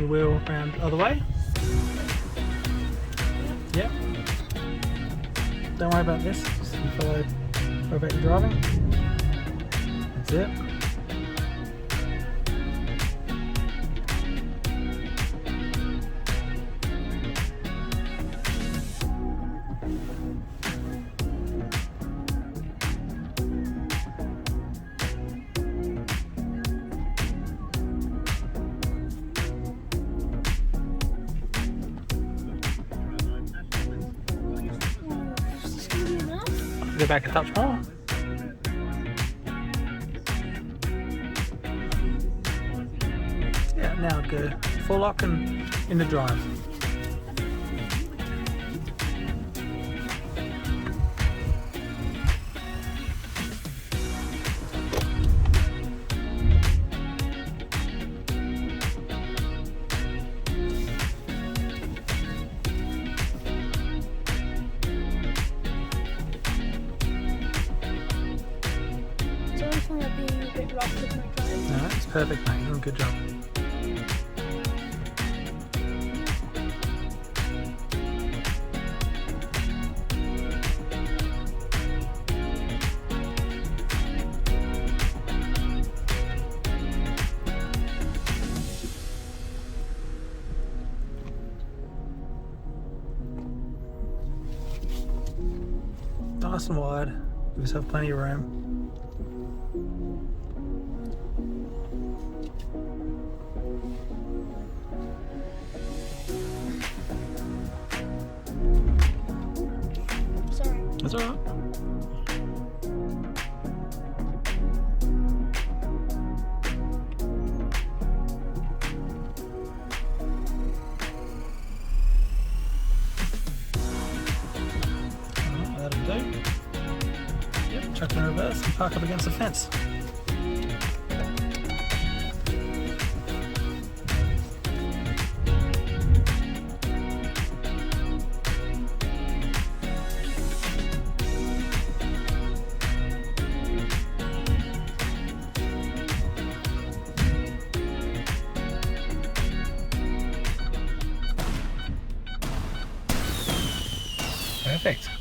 your wheel around the other way. Yep. Don't worry about this. Just follow wherever you're driving. That's it. Go back a touch more. Yeah, now go full lock and into drive. No, it's perfect, mate. You're doing a good job. Nice and wide. Give yourself plenty of room. That's alright. That'll do. Yep, chuck in reverse and park up against the fence. Perfect.